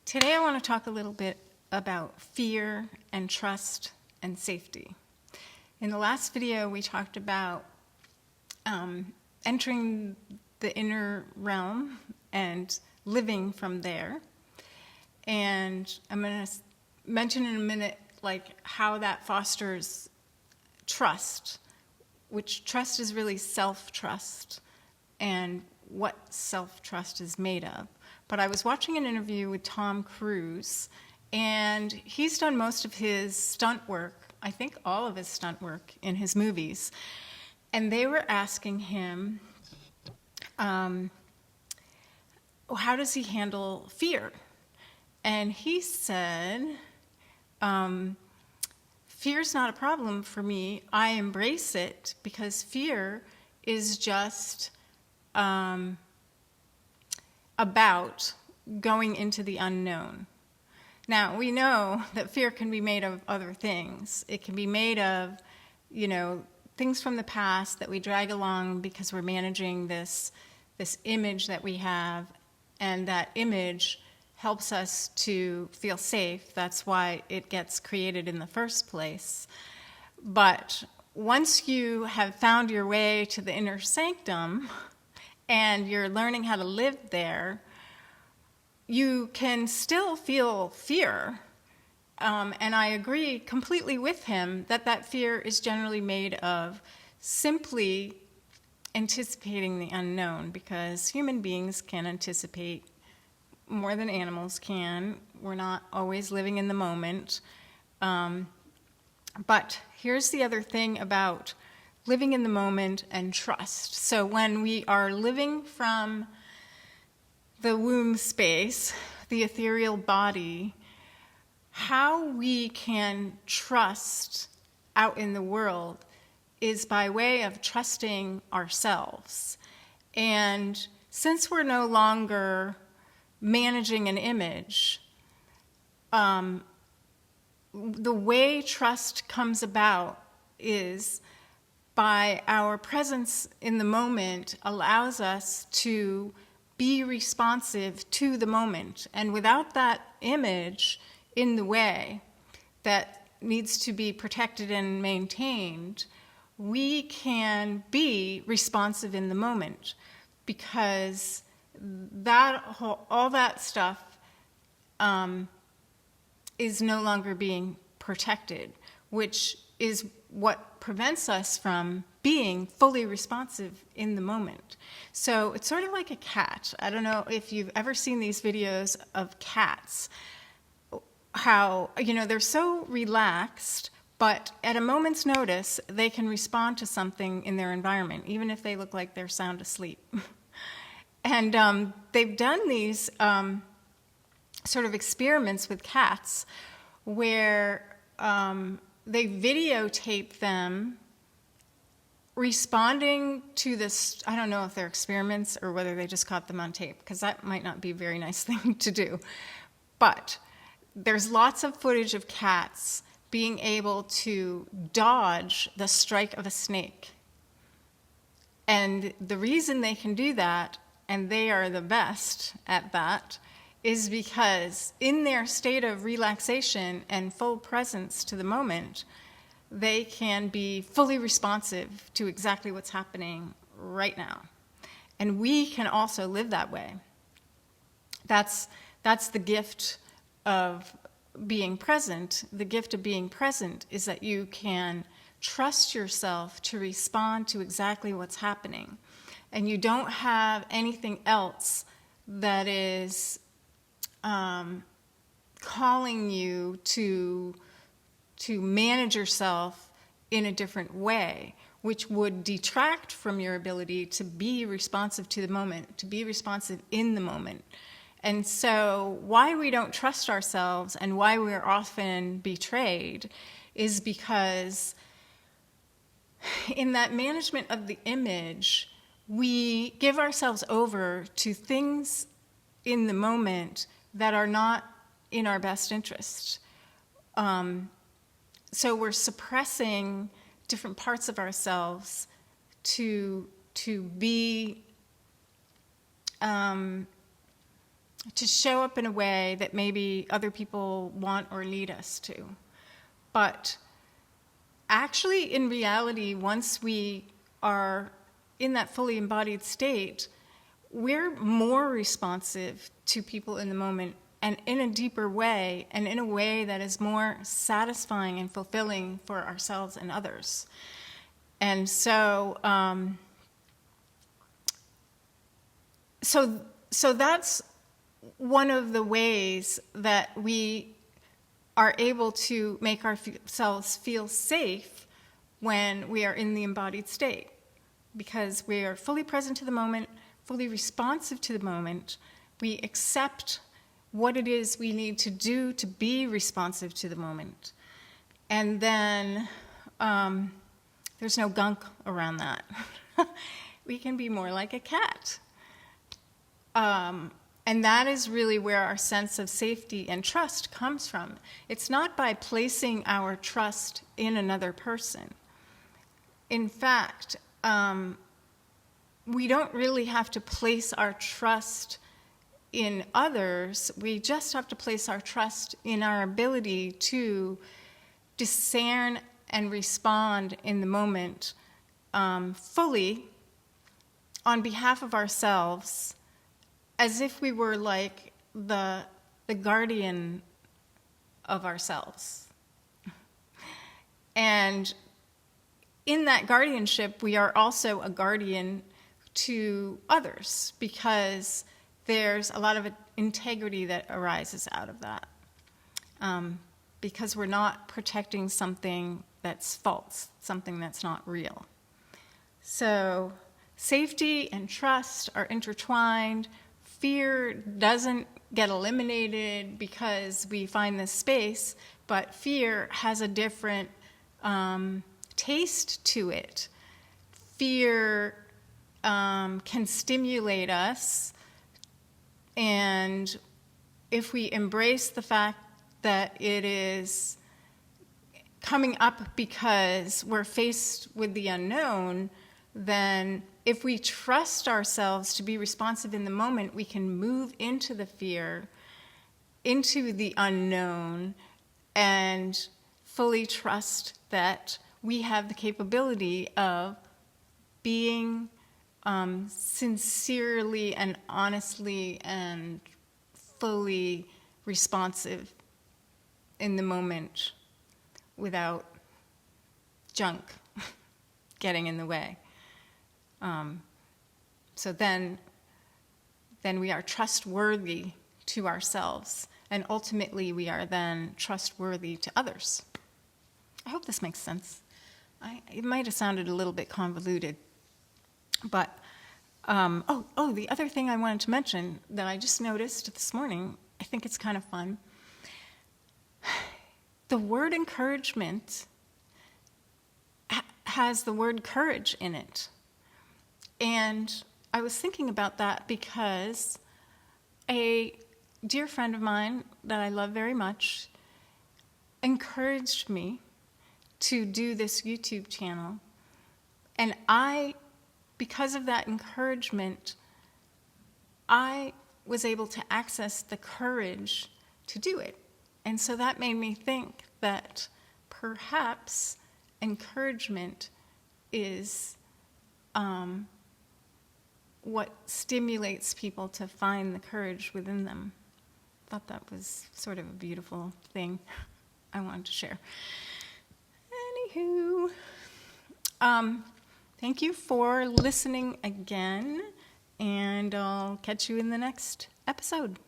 Today I want to talk a little bit about fear and trust and safety. In the last video we talked about entering the inner realm and living from there. And I'm going to mention in a minute how that fosters trust, which trust is really self-trust and what self-trust is made of. But I was watching an interview with Tom Cruise, and he's done most of his stunt work, I think all of his stunt work in his movies. And they were asking him, how does he handle fear? And he said, fear's not a problem for me. I embrace it because fear is just about going into the unknown. Now, we know that fear can be made of other things. It can be made of, things from the past that we drag along because we're managing this image that we have, and that image helps us to feel safe. That's why it gets created in the first place. But once you have found your way to the inner sanctum, and you're learning how to live there, you can still feel fear. And I agree completely with him that fear is generally made of simply anticipating the unknown, because human beings can anticipate more than animals can. We're not always living in the moment. But here's the other thing about living in the moment and trust. So when we are living from the womb space, the ethereal body, how we can trust out in the world is by way of trusting ourselves. And since we're no longer managing an image, the way trust comes about is by our presence in the moment allows us to be responsive to the moment. And without that image in the way that needs to be protected and maintained, we can be responsive in the moment, because all that stuff is no longer being protected, which is what prevents us from being fully responsive in the moment. So it's sort of like a cat. I don't know if you've ever seen these videos of cats, how, they're so relaxed, but at a moment's notice, they can respond to something in their environment, even if they look like they're sound asleep. And they've done these sort of experiments with cats where they videotape them responding to this. I don't know if they're experiments or whether they just caught them on tape, because that might not be a very nice thing to do. But there's lots of footage of cats being able to dodge the strike of a snake. And the reason they can do that, and they are the best at that, is because in their state of relaxation and full presence to the moment, they can be fully responsive to exactly what's happening right now. And we can also live that way. That's the gift of being present. The gift of being present is that you can trust yourself to respond to exactly what's happening. And you don't have anything else that is calling you to manage yourself in a different way, which would detract from your ability to be responsive to the moment, to be responsive in the moment. And so why we don't trust ourselves and why we're often betrayed is because in that management of the image, we give ourselves over to things in the moment that are not in our best interest. So we're suppressing different parts of ourselves to be to show up in a way that maybe other people want or need us to. But actually, in reality, once we are in that fully embodied state, we're more responsive to people in the moment, and in a deeper way, and in a way that is more satisfying and fulfilling for ourselves and others. And so, so that's one of the ways that we are able to make ourselves feel safe when we are in the embodied state, because we are fully present to the moment, fully responsive to the moment. We accept what it is we need to do to be responsive to the moment. And then there's no gunk around that. We can be more like a cat. And that is really where our sense of safety and trust comes from. It's not by placing our trust in another person. In fact, we don't really have to place our trust in others. We just have to place our trust in our ability to discern and respond in the moment fully on behalf of ourselves, as if we were like the guardian of ourselves. And in that guardianship, we are also a guardian to others, because there's a lot of integrity that arises out of that. Because we're not protecting something that's false, something that's not real. So safety and trust are intertwined. Fear doesn't get eliminated because we find this space, but fear has a different taste to it. Fear can stimulate us, and if we embrace the fact that it is coming up because we're faced with the unknown, then if we trust ourselves to be responsive in the moment, we can move into the fear, into the unknown, and fully trust that we have the capability of being sincerely and honestly and fully responsive in the moment without junk getting in the way. So then we are trustworthy to ourselves, and ultimately we are then trustworthy to others. I hope this makes sense. It might have sounded a little bit convoluted, but the other thing I wanted to mention that I just noticed this morning, I think it's kind of fun. The word encouragement has the word courage in it. And I was thinking about that because a dear friend of mine that I love very much encouraged me to do this YouTube channel. And because of that encouragement, I was able to access the courage to do it. And so that made me think that perhaps encouragement is what stimulates people to find the courage within them. I thought that was sort of a beautiful thing I wanted to share. Anywho, thank you for listening again, and I'll catch you in the next episode.